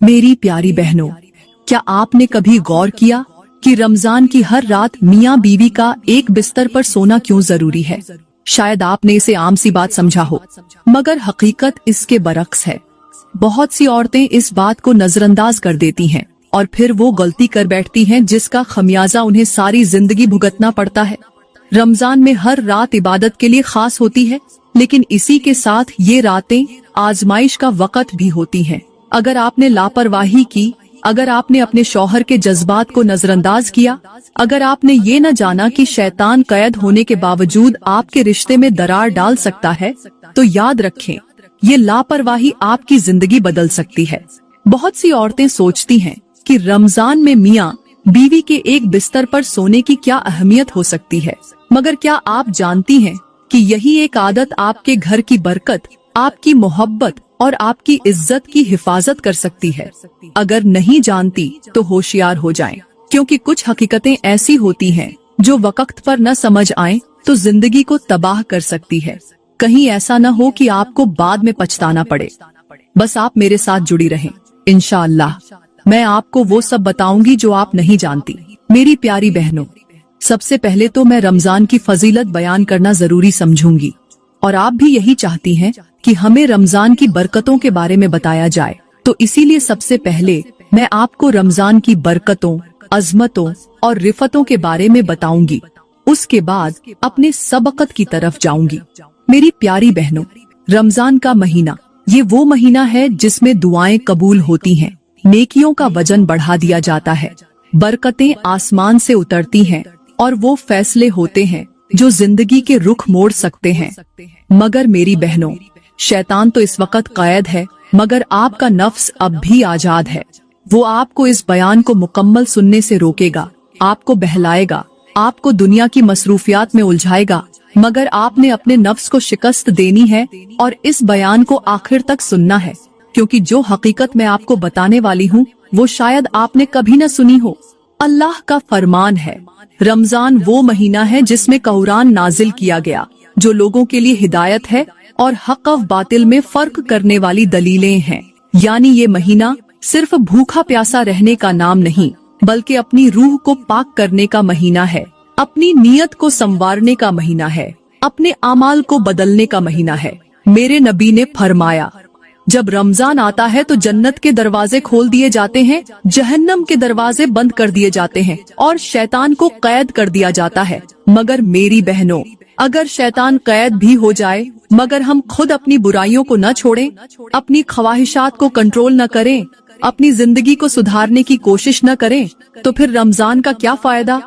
मेरी प्यारी बहनों, क्या आपने कभी गौर किया कि रमजान की हर रात मियाँ बीवी का एक बिस्तर पर सोना क्यों जरूरी है? शायद आपने इसे आम सी बात समझा हो, मगर हकीकत इसके बरक्स है। बहुत सी औरतें इस बात को नजरअंदाज कर देती हैं और फिर वो गलती कर बैठती हैं जिसका खमियाजा उन्हें सारी जिंदगी भुगतना पड़ता है। रमजान में हर रात इबादत के लिए खास होती है, लेकिन इसी के साथ ये रातें आजमाइश का वक्त भी होती हैं। अगर आपने लापरवाही की, अगर आपने अपने शौहर के जज्बात को नजरअंदाज किया, अगर आपने ये न जाना कि शैतान कैद होने के बावजूद आपके रिश्ते में दरार डाल सकता है, तो याद रखें, ये लापरवाही आपकी जिंदगी बदल सकती है। बहुत सी औरतें सोचती हैं कि रमजान में मियाँ बीवी के एक बिस्तर पर सोने की क्या अहमियत हो सकती है, मगर क्या आप जानती हैं कि यही एक आदत आपके घर की बरकत, आपकी मोहब्बत और आपकी इज्जत की हिफाजत कर सकती है। अगर नहीं जानती तो होशियार हो जाएं, क्योंकि कुछ हकीकतें ऐसी होती हैं जो वक्त पर न समझ आए तो जिंदगी को तबाह कर सकती है। कहीं ऐसा न हो कि आपको बाद में पछताना पड़े। बस आप मेरे साथ जुड़ी रहें, इंशाअल्लाह मैं आपको वो सब बताऊंगी जो आप नहीं जानती। मेरी प्यारी बहनों, सबसे पहले तो मैं रमजान की फजीलत बयान करना जरूरी समझूंगी, और आप भी यही चाहती हैं कि हमें रमजान की बरकतों के बारे में बताया जाए, तो इसीलिए सबसे पहले मैं आपको रमजान की बरकतों, अजमतों और रिफतों के बारे में बताऊंगी। उसके बाद अपने सबकत की तरफ जाऊंगी। मेरी प्यारी बहनों, रमजान का महीना ये वो महीना है जिसमें दुआएं कबूल होती हैं, नेकियों का वजन बढ़ा दिया जाता है, बरकतें आसमान से उतरती हैं और वो फैसले होते हैं जो जिंदगी के रुख मोड़ सकते हैं। मगर मेरी बहनों, शैतान तो इस वक्त कैद है, मगर आपका नफ्स अब भी आजाद है। वो आपको इस बयान को मुकम्मल सुनने से रोकेगा, आपको बहलाएगा, आपको दुनिया की मसरूफियात में उलझाएगा, मगर आपने अपने नफ्स को शिकस्त देनी है और इस बयान को आखिर तक सुनना है, क्योंकि जो हकीकत मैं आपको बताने वाली हूँ वो शायद आपने कभी न सुनी हो। अल्लाह का फरमान है, रमजान वो महीना है जिसमें कुरान नाजिल किया गया, जो लोगों के लिए हिदायत है और हक और बातिल में फर्क करने वाली दलीलें हैं। यानी ये महीना सिर्फ भूखा प्यासा रहने का नाम नहीं, बल्कि अपनी रूह को पाक करने का महीना है, अपनी नीयत को संवारने का महीना है, अपने अमाल को बदलने का महीना है। मेरे नबी ने फरमाया, जब रमजान आता है तो जन्नत के दरवाजे खोल दिए जाते हैं, जहन्नम के दरवाजे बंद कर दिए जाते हैं और शैतान को कैद कर दिया जाता है। मगर मेरी बहनों, अगर शैतान कैद भी हो जाए, मगर हम खुद अपनी बुराइयों को न छोड़ें, अपनी ख्वाहिशात को कंट्रोल न करें, अपनी जिंदगी को सुधारने की कोशिश न करें, तो फिर रमजान का क्या फायदा?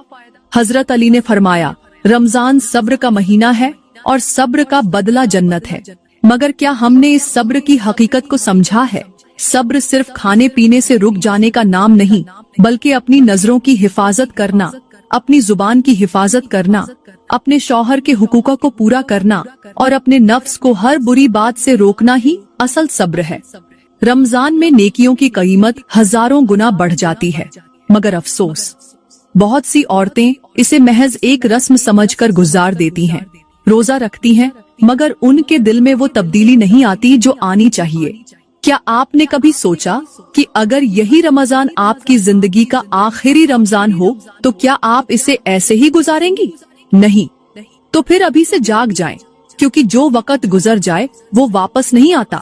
हजरत अली ने फरमाया, रमजान सब्र का महीना है और सब्र का बदला जन्नत है। मगर क्या हमने इस सब्र की हकीकत को समझा है? सब्र सिर्फ खाने पीने से रुक जाने का नाम नहीं, बल्कि अपनी नजरों की हिफाजत करना, अपनी जुबान की हिफाजत करना, अपने शौहर के हुकूकों को पूरा करना और अपने नफ्स को हर बुरी बात से रोकना ही असल सब्र है। रमजान में नेकियों की कीमत हजारों गुना बढ़ जाती है, मगर अफसोस, बहुत सी औरतें इसे महज एक रस्म समझकर गुजार देती हैं। रोजा रखती हैं, मगर उनके दिल में वो तब्दीली नहीं आती जो आनी चाहिए। क्या आपने कभी सोचा कि अगर यही रमजान आपकी जिंदगी का आखिरी रमजान हो तो क्या आप इसे ऐसे ही गुजारेंगी? नहीं। तो फिर अभी से जाग जाएं, क्योंकि जो वक्त गुजर जाए वो वापस नहीं आता।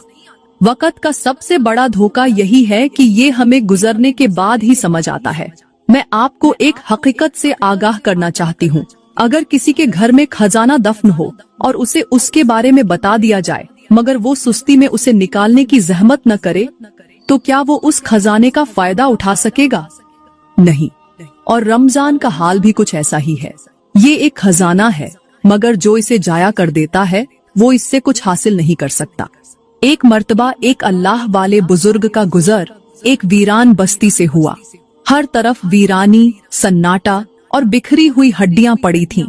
वक्त का सबसे बड़ा धोखा यही है कि ये हमें गुजरने के बाद ही समझ आता है। मैं आपको एक हकीकत से आगाह करना चाहती हूँ। अगर किसी के घर में खजाना दफन हो और उसे उसके बारे में बता दिया जाए, मगर वो सुस्ती में उसे निकालने की जहमत न करे, तो क्या वो उस खजाने का फायदा उठा सकेगा? नहीं। और रमजान का हाल भी कुछ ऐसा ही है। ये एक खजाना है, मगर जो इसे जाया कर देता है वो इससे कुछ हासिल नहीं कर सकता। एक मर्तबा एक अल्लाह वाले बुजुर्ग का गुजर एक वीरान बस्ती से हुआ। हर तरफ वीरानी, सन्नाटा और बिखरी हुई हड्डियां पड़ी थीं।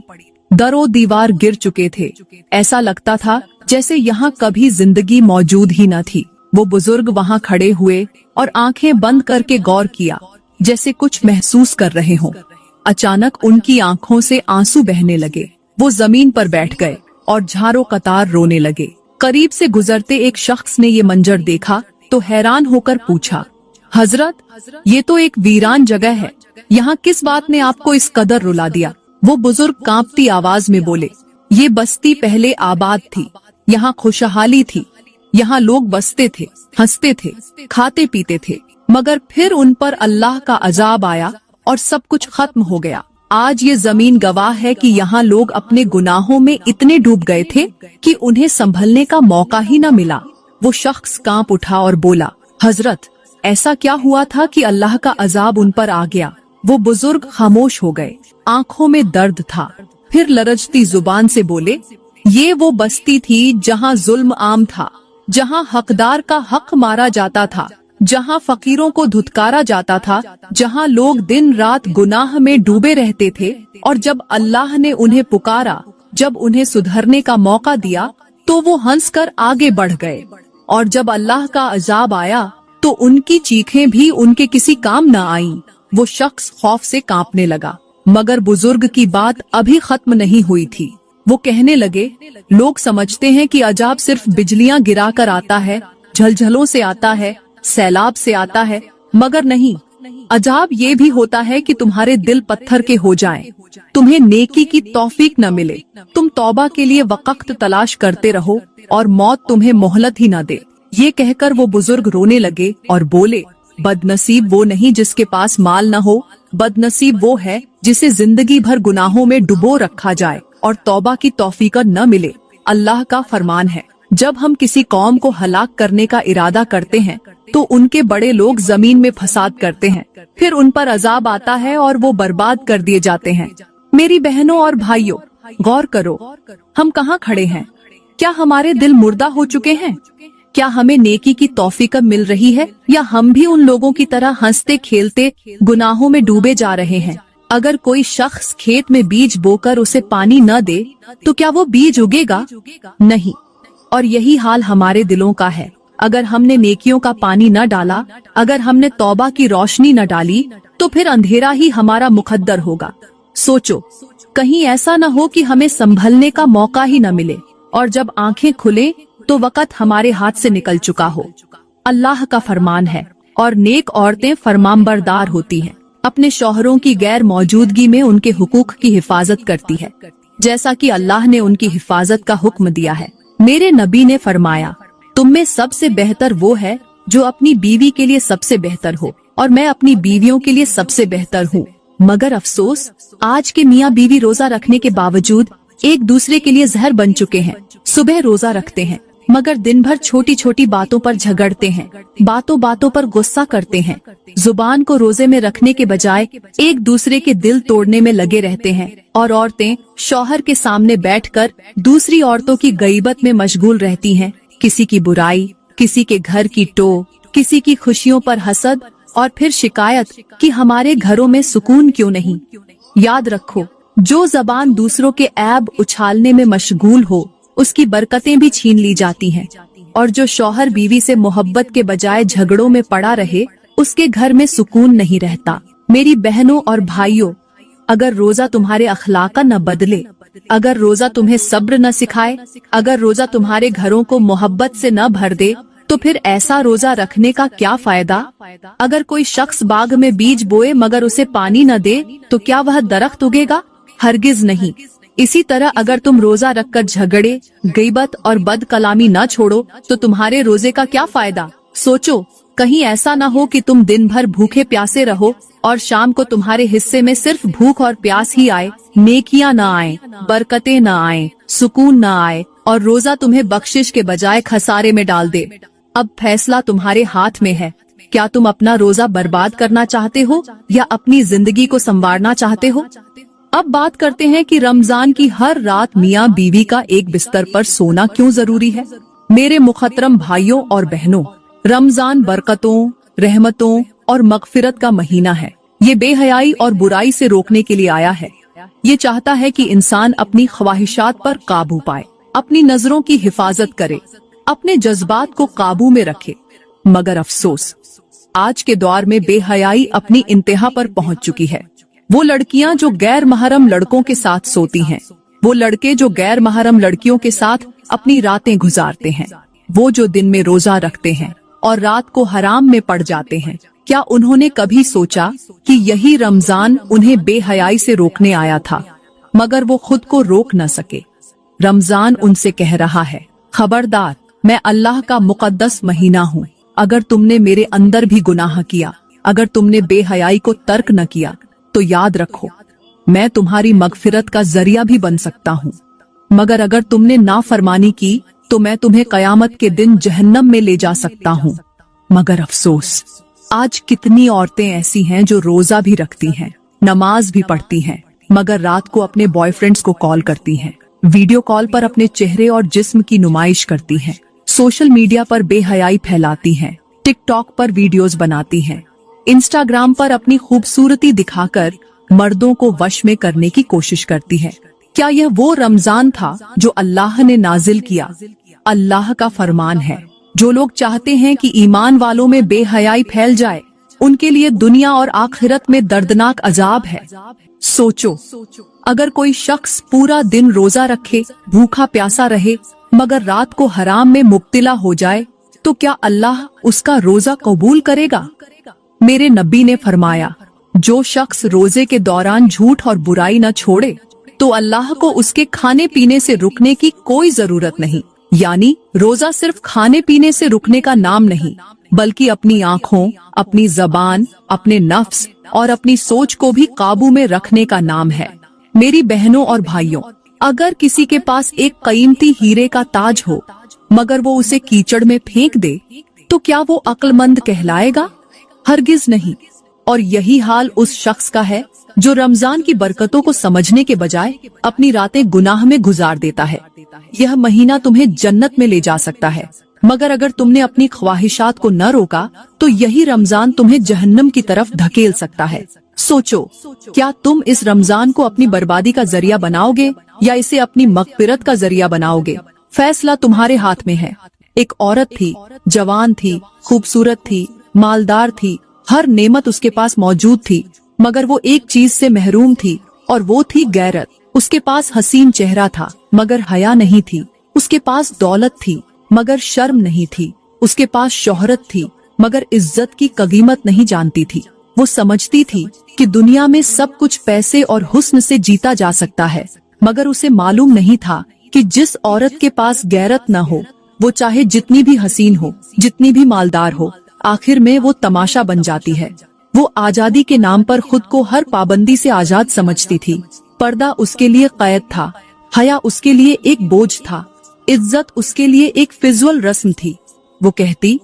दरो दीवार गिर चुके थे। ऐसा लगता था जैसे यहाँ कभी जिंदगी मौजूद ही न थी। वो बुजुर्ग वहाँ खड़े हुए और आंखें बंद करके गौर किया, जैसे कुछ महसूस कर रहे हों। अचानक उनकी आंखों से आंसू बहने लगे। वो जमीन पर बैठ गए और झारों कतार रोने लगे। करीब से गुजरते एक शख्स ने ये मंजर देखा तो हैरान होकर पूछा, हजरत, ये तो एक वीरान जगह है, यहाँ किस बात ने आपको इस कदर रुला दिया? वो बुजुर्ग कांपती आवाज में बोले, ये बस्ती पहले आबाद थी, यहाँ खुशहाली थी, यहाँ लोग बसते थे, हंसते थे, खाते पीते थे, मगर फिर उन पर अल्लाह का अजाब आया और सब कुछ खत्म हो गया। आज ये जमीन गवाह है कि यहाँ लोग अपने गुनाहों में इतने डूब गए थे कि उन्हें संभलने का मौका ही न मिला। वो शख्स कांप उठा और बोला, हजरत, ऐसा क्या हुआ था कि अल्लाह का अजाब उन पर आ गया? वो बुजुर्ग खामोश हो गए, आंखों में दर्द था। फिर लरजती जुबान से बोले, ये वो बस्ती थी जहाँ जुल्म आम था, जहाँ हकदार का हक मारा जाता था, जहाँ फकीरों को धुतकारा जाता था, जहाँ लोग दिन रात गुनाह में डूबे रहते थे। और जब अल्लाह ने उन्हें पुकारा, जब उन्हें सुधरने का मौका दिया, तो वो हंसकर आगे बढ़ गए, और जब अल्लाह का अजाब आया तो उनकी चीखें भी उनके किसी काम न आईं। वो शख्स खौफ से कांपने लगा, मगर बुजुर्ग की बात अभी खत्म नहीं हुई थी। वो कहने लगे, लोग समझते हैं कि अजाब सिर्फ बिजलियां गिराकर आता है, झलझलों से आता है, सैलाब से आता है, मगर नहीं, अजाब ये भी होता है कि तुम्हारे दिल पत्थर के हो जाएं, तुम्हें नेकी की तौफीक न मिले, तुम तौबा के लिए वक्त तलाश करते रहो और मौत तुम्हें मोहलत ही न दे। ये कहकर वो बुजुर्ग रोने लगे और बोले, बदनसीब वो नहीं जिसके पास माल न हो, बदनसीब वो है जिसे जिंदगी भर गुनाहों में डुबो रखा जाए और तौबा की तौफीक न मिले। अल्लाह का फरमान है, जब हम किसी कौम को हलाक करने का इरादा करते हैं तो उनके बड़े लोग जमीन में फसाद करते हैं, फिर उन पर अजाब आता है और वो बर्बाद कर दिए जाते हैं। मेरी बहनों और भाइयों, गौर करो, हम कहाँ खड़े हैं? क्या हमारे दिल मुर्दा हो चुके हैं? क्या हमें नेकी की तौफीक मिल रही है, या हम भी उन लोगों की तरह हंसते खेलते गुनाहों में डूबे जा रहे हैं? अगर कोई शख्स खेत में बीज बोकर उसे पानी न दे तो क्या वो बीज उगेगा? नहीं। और यही हाल हमारे दिलों का है। अगर हमने नेकियों का पानी न डाला, अगर हमने तौबा की रोशनी न डाली, तो फिर अंधेरा ही हमारा मुकद्दर होगा। सोचो, कहीं ऐसा न हो कि हमें संभलने का मौका ही न मिले और जब आंखें खुले तो वक़्त हमारे हाथ से निकल चुका हो। अल्लाह का फरमान है, और नेक औरतें फरमानबरदार होती हैं, अपने शौहरों की गैर मौजूदगी में उनके हुकूक की हिफाजत करती है, जैसा कि अल्लाह ने उनकी हिफाजत का हुक्म दिया है। मेरे नबी ने फरमाया, तुम में सबसे बेहतर वो है जो अपनी बीवी के लिए सबसे बेहतर हो, और मैं अपनी बीवियों के लिए सबसे बेहतर हूँ। मगर अफसोस, आज के मियाँ बीवी रोजा रखने के बावजूद एक दूसरे के लिए जहर बन चुके हैं। सुबह रोजा रखते हैं, मगर दिन भर छोटी छोटी बातों पर झगड़ते हैं, बातों बातों पर गुस्सा करते हैं, जुबान को रोजे में रखने के बजाय एक दूसरे के दिल तोड़ने में लगे रहते हैं। और औरतें शौहर के सामने बैठकर दूसरी औरतों की गईबत में मशगूल रहती हैं, किसी की बुराई, किसी के घर की टो, किसी की खुशियों पर हसद, और फिर शिकायत कि हमारे घरों में सुकून क्यों नहीं। याद रखो, जो जबान दूसरों के ऐब उछालने में मशगूल हो, उसकी बरकतें भी छीन ली जाती हैं, और जो शौहर बीवी से मोहब्बत के बजाय झगड़ों में पड़ा रहे, उसके घर में सुकून नहीं रहता। मेरी बहनों और भाइयों, अगर रोजा तुम्हारे अखलाक न बदले, अगर रोजा तुम्हें सब्र न सिखाए, अगर रोजा तुम्हारे घरों को मोहब्बत से न भर दे, तो फिर ऐसा रोजा रखने का क्या फायदा? अगर कोई शख्स बाग में बीज बोए मगर उसे पानी न दे, तो क्या वह दरख्त उगेगा? हरगिज नहीं। इसी तरह अगर तुम रोजा रखकर झगड़े, गीबत और बद कलामी न छोड़ो, तो तुम्हारे रोजे का क्या फायदा? सोचो, कहीं ऐसा न हो कि तुम दिन भर भूखे प्यासे रहो और शाम को तुम्हारे हिस्से में सिर्फ भूख और प्यास ही आए, नेकियां न आए, बरकतें न आए, सुकून न आए, और रोजा तुम्हें बख्शिश के बजाय खसारे में डाल दे। अब फैसला तुम्हारे हाथ में है। क्या तुम अपना रोजा बर्बाद करना चाहते हो या अपनी जिंदगी को संवारना चाहते हो? अब बात करते हैं कि रमजान की हर रात मियाँ बीवी का एक बिस्तर पर सोना क्यों जरूरी है। मेरे मुखतरम भाइयों और बहनों, रमजान बरकतों, रहमतों और मगफिरत का महीना है। ये बेहयाई और बुराई से रोकने के लिए आया है। ये चाहता है कि इंसान अपनी ख्वाहिशात पर काबू पाए, अपनी नजरों की हिफाजत करे, अपने जज्बात को काबू में रखे। मगर अफसोस, आज के दौर में बेहयाई अपनी इंतहा पर पहुंच चुकी है। वो लड़कियां जो गैर महरम लड़कों के साथ सोती हैं, वो लड़के जो गैर महरम लड़कियों के साथ अपनी रातें गुजारते हैं, वो जो दिन में रोजा रखते हैं और रात को हराम में पड़ जाते हैं, क्या उन्होंने कभी सोचा कि यही रमजान उन्हें बेहयाई से रोकने आया था, मगर वो खुद को रोक न सके। रमजान उनसे कह रहा है, खबरदार, मैं अल्लाह का मुकद्दस महीना हूँ। अगर तुमने मेरे अंदर भी गुनाह किया, अगर तुमने बेहयाई को तर्क न किया, तो याद रखो मैं तुम्हारी मगफिरत का जरिया भी बन सकता हूँ। मगर अगर तुमने नाफरमानी की तो मैं तुम्हें कयामत के दिन जहन्नम में ले जा सकता हूँ। मगर अफसोस, आज कितनी औरतें ऐसी हैं जो रोजा भी रखती हैं, नमाज भी पढ़ती हैं, मगर रात को अपने बॉयफ्रेंड्स को कॉल करती हैं, वीडियो कॉल पर अपने चेहरे और जिस्म की नुमाइश करती हैं, सोशल मीडिया पर बेहयाई फैलाती हैं, टिकटॉक पर वीडियोस बनाती हैं, इंस्टाग्राम पर अपनी खूबसूरती दिखाकर मर्दों को वश में करने की कोशिश करती है। क्या यह वो रमजान था जो अल्लाह ने नाजिल किया? अल्लाह का फरमान है, जो लोग चाहते हैं कि ईमान वालों में बेहयाई फैल जाए, उनके लिए दुनिया और आखिरत में दर्दनाक अजाब है। सोचो, अगर कोई शख्स पूरा दिन रोजा रखे, भूखा प्यासा रहे, मगर रात को हराम में मुब्तिला हो जाए, तो क्या अल्लाह उसका रोजा कबूल करेगा? मेरे नबी ने फरमाया, जो शख्स रोजे के दौरान झूठ और बुराई न छोड़े, तो अल्लाह को उसके खाने पीने से रुकने की कोई जरूरत नहीं। यानी रोजा सिर्फ खाने पीने से रुकने का नाम नहीं, बल्कि अपनी आँखों, अपनी जबान, अपने नफ्स और अपनी सोच को भी काबू में रखने का नाम है। मेरी बहनों और भाइयों, अगर किसी के पास एक कीमती हीरे का ताज हो, मगर वो उसे कीचड़ में फेंक दे, तो क्या वो अक्लमंद कहलाएगा? हरगिज नहीं। और यही हाल उस शख्स का है जो रमजान की बरकतों को समझने के बजाय अपनी रातें गुनाह में गुजार देता है। यह महीना तुम्हें जन्नत में ले जा सकता है, मगर अगर तुमने अपनी ख्वाहिशात को न रोका, तो यही रमजान तुम्हें जहन्नम की तरफ धकेल सकता है। सोचो, क्या तुम इस रमजान को अपनी बर्बादी का जरिया बनाओगे या इसे अपनी मगफिरत का जरिया बनाओगे? फैसला तुम्हारे हाथ में है। एक औरत थी, जवान थी, खूबसूरत थी, मालदार थी, हर नेमत उसके पास मौजूद थी, मगर वो एक चीज से महरूम थी, और वो थी गैरत। उसके पास हसीन चेहरा था, मगर हया नहीं थी। उसके पास दौलत थी, मगर शर्म नहीं थी। उसके पास शोहरत थी, मगर इज्जत की कीमत नहीं जानती थी। वो समझती थी कि दुनिया में सब कुछ पैसे और हुस्न से जीता जा सकता है, मगर उसे मालूम नहीं था कि जिस औरत के पास गैरत न हो, वो चाहे जितनी भी हसीन हो, जितनी भी मालदार हो, आखिर में वो तमाशा बन जाती है। वो आजादी के नाम पर खुद को हर पाबंदी से आजाद समझती थी। पर्दा उसके लिए कैद था, हया उसके लिए एक बोझ था, इज्जत उसके लिए एक फिजूल रस्म थी। वो कहती,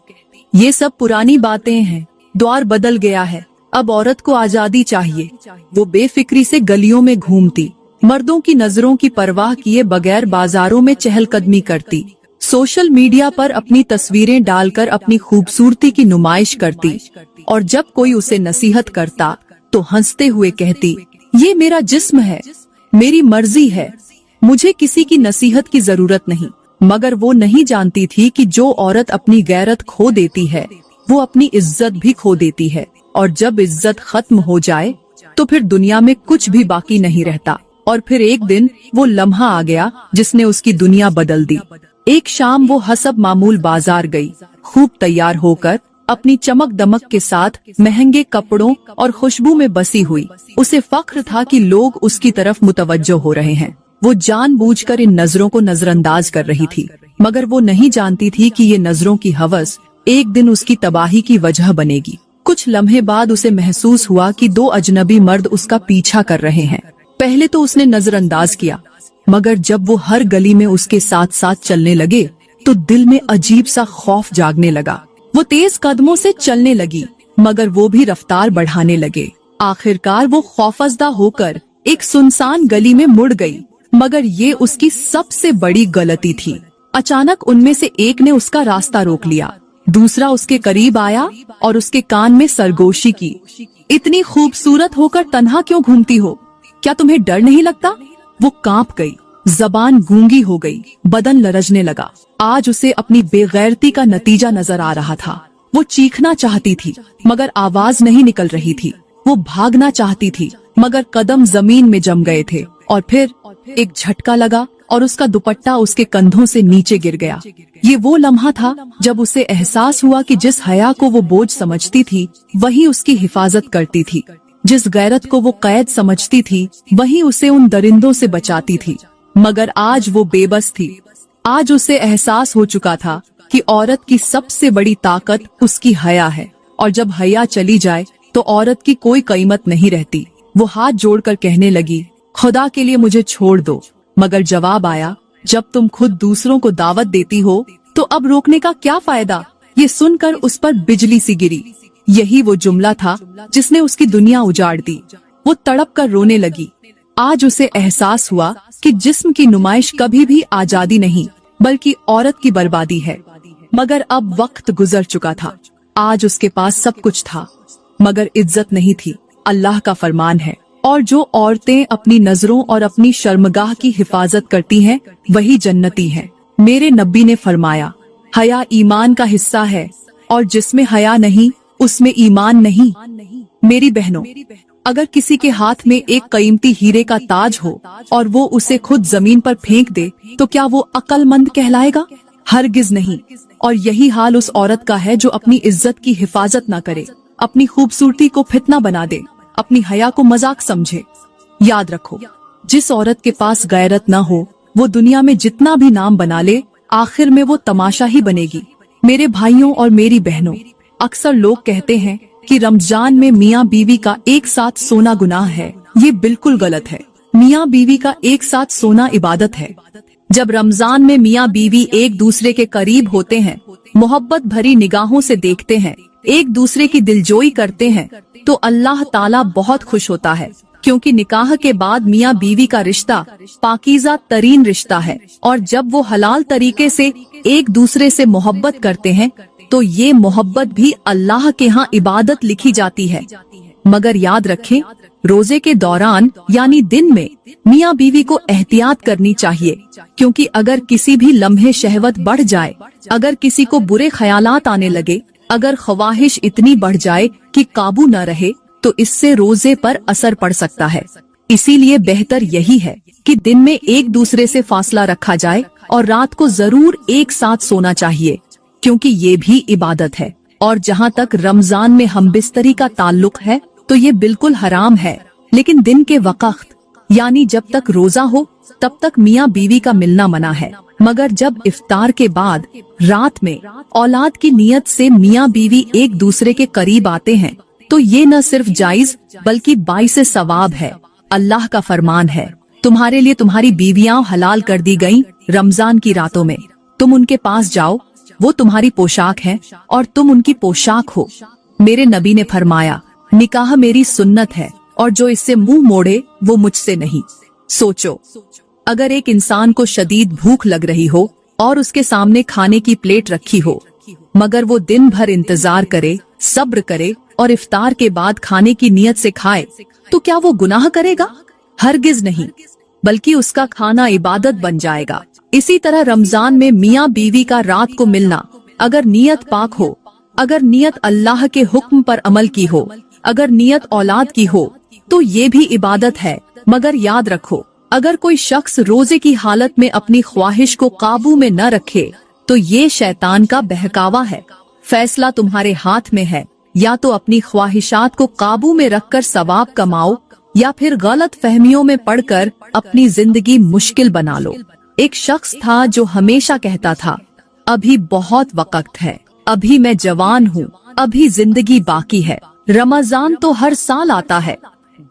ये सब पुरानी बातें हैं, दौर बदल गया है, अब औरत को आजादी चाहिए। वो बेफिक्री से गलियों में घूमती, मर्दों की नजरों की परवाह किए बगैर बाजारों में चहलकदमी करती, सोशल मीडिया पर अपनी तस्वीरें डालकर अपनी खूबसूरती की नुमाइश करती, और जब कोई उसे नसीहत करता तो हंसते हुए कहती, ये मेरा जिस्म है, मेरी मर्जी है, मुझे किसी की नसीहत की जरूरत नहीं। मगर वो नहीं जानती थी कि जो औरत अपनी गैरत खो देती है, वो अपनी इज्जत भी खो देती है, और जब इज्जत खत्म हो जाए तो फिर दुनिया में कुछ भी बाकी नहीं रहता। और फिर एक दिन वो लम्हा आ गया जिसने उसकी दुनिया बदल दी। एक शाम वो हसब मामूल बाजार गई, खूब तैयार होकर, अपनी चमक दमक के साथ, महंगे कपड़ों और खुशबू में बसी हुई। उसे फख्र था कि लोग उसकी तरफ मुतवज्जो हो रहे हैं। वो जानबूझकर इन नजरों को नजरअंदाज कर रही थी, मगर वो नहीं जानती थी कि ये नजरों की हवस एक दिन उसकी तबाही की वजह बनेगी। कुछ लम्हे बाद उसे महसूस हुआ कि दो अजनबी मर्द उसका पीछा कर रहे हैं। पहले तो उसने नजरअंदाज किया, मगर जब वो हर गली में उसके साथ साथ चलने लगे तो दिल में अजीब सा खौफ जागने लगा। वो तेज कदमों से चलने लगी, मगर वो भी रफ्तार बढ़ाने लगे। आखिरकार वो खौफजदा होकर एक सुनसान गली में मुड़ गई, मगर ये उसकी सबसे बड़ी गलती थी। अचानक उनमें से एक ने उसका रास्ता रोक लिया। दूसरा उसके करीब आया और उसके कान में सरगोशी की, इतनी खूबसूरत होकर तन्हा क्यों घूमती हो? क्या तुम्हें डर नहीं लगता? वो कांप गई, जबान गूंगी हो गई, बदन लरजने लगा। आज उसे अपनी बेगैरती का नतीजा नजर आ रहा था। वो चीखना चाहती थी, मगर आवाज नहीं निकल रही थी। वो भागना चाहती थी, मगर कदम जमीन में जम गए थे। और फिर एक झटका लगा और उसका दुपट्टा उसके कंधों से नीचे गिर गया। ये वो लम्हा था जब उसे एहसास हुआ कि जिस हया को वो बोझ समझती थी वही उसकी हिफाजत करती थी, जिस गैरत को वो कैद समझती थी वही उसे उन दरिंदों से बचाती थी। मगर आज वो बेबस थी। आज उसे एहसास हो चुका था कि औरत की सबसे बड़ी ताकत उसकी हया है, और जब हया चली जाए तो औरत की कोई कीमत नहीं रहती। वो हाथ जोड़कर कहने लगी, खुदा के लिए मुझे छोड़ दो। मगर जवाब आया, जब तुम खुद दूसरों को दावत देती हो तो अब रोकने का क्या फायदा। ये सुनकर उस पर बिजली सी गिरी। यही वो जुमला था जिसने उसकी दुनिया उजाड़ दी। वो तड़प कर रोने लगी। आज उसे एहसास हुआ कि जिस्म की नुमाइश कभी भी आजादी नहीं बल्कि औरत की बर्बादी है। मगर अब वक्त गुजर चुका था। आज उसके पास सब कुछ था मगर इज्जत नहीं थी। अल्लाह का फरमान है, और जो औरतें अपनी नजरों और अपनी शर्मगाह की हिफाजत करती हैं वही जन्नती हैं। मेरे नबी ने फरमाया, हया ईमान का हिस्सा है और जिसमें हया नहीं उसमें ईमान नहीं। मेरी बहनों, अगर किसी के हाथ में एक कीमती हीरे का ताज हो और वो उसे खुद जमीन पर फेंक दे तो क्या वो अक्लमंद कहलाएगा? हरगिज नहीं। और यही हाल उस औरत का है जो अपनी इज्जत की हिफाजत न करे, अपनी खूबसूरती को फितना बना दे, अपनी हया को मजाक समझे। याद रखो, जिस औरत के पास गैरत न हो वो दुनिया में जितना भी नाम बना ले आखिर में वो तमाशा ही बनेगी। मेरे भाइयों और मेरी बहनों, अक्सर लोग कहते हैं कि रमजान में मियाँ बीवी का एक साथ सोना गुनाह है। ये बिल्कुल गलत है। मियाँ बीवी का एक साथ सोना इबादत है। जब रमजान में मियाँ बीवी एक दूसरे के करीब होते हैं, मोहब्बत भरी निगाहों से देखते हैं, एक दूसरे की दिलजोई करते हैं तो अल्लाह ताला बहुत खुश होता है, क्योंकि निकाह के बाद मियाँ बीवी का रिश्ता पाकीज़ा तरीन रिश्ता है। और जब वो हलाल तरीके से एक दूसरे से मोहब्बत करते हैं तो ये मोहब्बत भी अल्लाह के यहाँ इबादत लिखी जाती है। मगर याद रखें, रोजे के दौरान यानी दिन में मियाँ बीवी को एहतियात करनी चाहिए, क्योंकि अगर किसी भी लम्हे शहवत बढ़ जाए, अगर किसी को बुरे ख्यालात आने लगे, अगर ख्वाहिश इतनी बढ़ जाए कि काबू न रहे तो इससे रोजे पर असर पड़ सकता है। इसीलिए बेहतर यही है कि दिन में एक दूसरे से फासला रखा जाए और रात को जरूर एक साथ सोना चाहिए, क्योंकि ये भी इबादत है। और जहाँ तक रमजान में हमबिस्तरी का ताल्लुक है तो ये बिल्कुल हराम है। लेकिन दिन के वक्त यानी जब तक रोजा हो तब तक मियाँ बीवी का मिलना मना है। मगर जब इफ्तार के बाद रात में औलाद की नियत से मियाँ बीवी एक दूसरे के करीब आते हैं तो ये न सिर्फ जायज बल्कि बाइसे सवाब है। अल्लाह का फरमान है, तुम्हारे लिए तुम्हारी बीवियां हलाल कर दी गईं रमजान की रातों में। तुम उनके पास जाओ, वो तुम्हारी पोशाक है और तुम उनकी पोशाक हो। मेरे नबी ने फरमाया, निकाह मेरी सुन्नत है और जो इससे मुंह मोड़े वो मुझसे नहीं। सोचो, अगर एक इंसान को शदीद भूख लग रही हो और उसके सामने खाने की प्लेट रखी हो, मगर वो दिन भर इंतजार करे, सब्र करे और इफ्तार के बाद खाने की नियत से खाए, तो क्या वो गुनाह करेगा? हरगिज नहीं, बल्कि उसका खाना इबादत बन जाएगा। इसी तरह रमजान में मियाँ बीवी का रात को मिलना, अगर नियत पाक हो, अगर नियत अल्लाह के हुक्म पर अमल की हो, अगर नियत औलाद की हो, तो ये भी इबादत है। मगर याद रखो, अगर कोई शख्स रोजे की हालत में अपनी ख्वाहिश को काबू में न रखे तो ये शैतान का बहकावा है। फैसला तुम्हारे हाथ में है, या तो अपनी ख्वाहिशात को काबू में रखकर सवाब कमाओ या फिर गलत फहमियों में पड़कर अपनी जिंदगी मुश्किल बना लो। एक शख्स था जो हमेशा कहता था, अभी बहुत वक्त है, अभी मैं जवान हूँ, अभी जिंदगी बाकी है, रमजान तो हर साल आता है,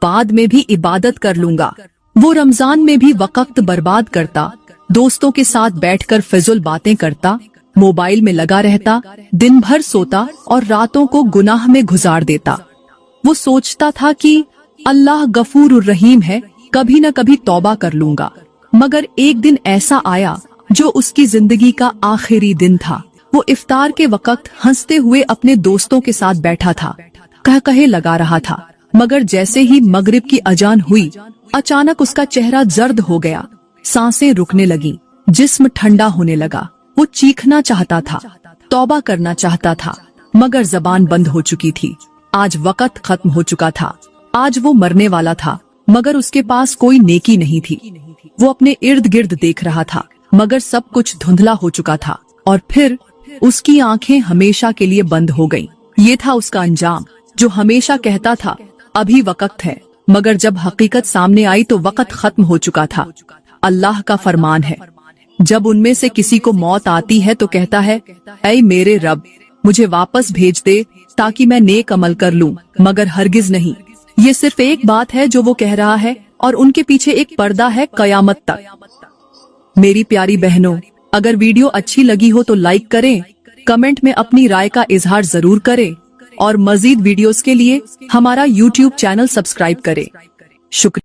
बाद में भी इबादत कर लूंगा। वो रमजान में भी वक्त बर्बाद करता, दोस्तों के साथ बैठकर फिजुल बातें करता, मोबाइल में लगा रहता, दिन भर सोता और रातों को गुनाह में गुजार देता। वो सोचता था कि अल्लाह गफूर रहीम है, कभी न कभी तौबा कर लूंगा। मगर एक दिन ऐसा आया जो उसकी जिंदगी का आखिरी दिन था। वो इफ्तार के वक्त हंसते हुए अपने दोस्तों के साथ बैठा था, कहे लगा रहा था, मगर जैसे ही मगरिब की अजान हुई अचानक उसका चेहरा जर्द हो गया, सांसें रुकने लगी, जिस्म ठंडा होने लगा। वो चीखना चाहता था, तौबा करना चाहता था, मगर जबान बंद हो चुकी थी। आज वक्त खत्म हो चुका था, आज वो मरने वाला था, मगर उसके पास कोई नेकी नहीं थी। वो अपने इर्द गिर्द देख रहा था, मगर सब कुछ धुंधला हो चुका था और फिर उसकी आंखें हमेशा के लिए बंद हो गईं। ये था उसका अंजाम, जो हमेशा कहता था अभी वक्त है, मगर जब हकीकत सामने आई तो वक्त खत्म हो चुका था। अल्लाह का फरमान है, जब उनमें से किसी को मौत आती है तो कहता है, ऐ मेरे रब, मुझे वापस भेज दे ताकि मैं नेक अमल कर लूं, मगर हरगिज नहीं। ये सिर्फ एक बात है जो वो कह रहा है और उनके पीछे एक पर्दा है कयामत तक। मेरी प्यारी बहनों, अगर वीडियो अच्छी लगी हो तो लाइक करें, कमेंट में अपनी राय का इजहार जरूर करें और मजीद वीडियोस के लिए हमारा YouTube चैनल सब्सक्राइब करें। शुक्रिया।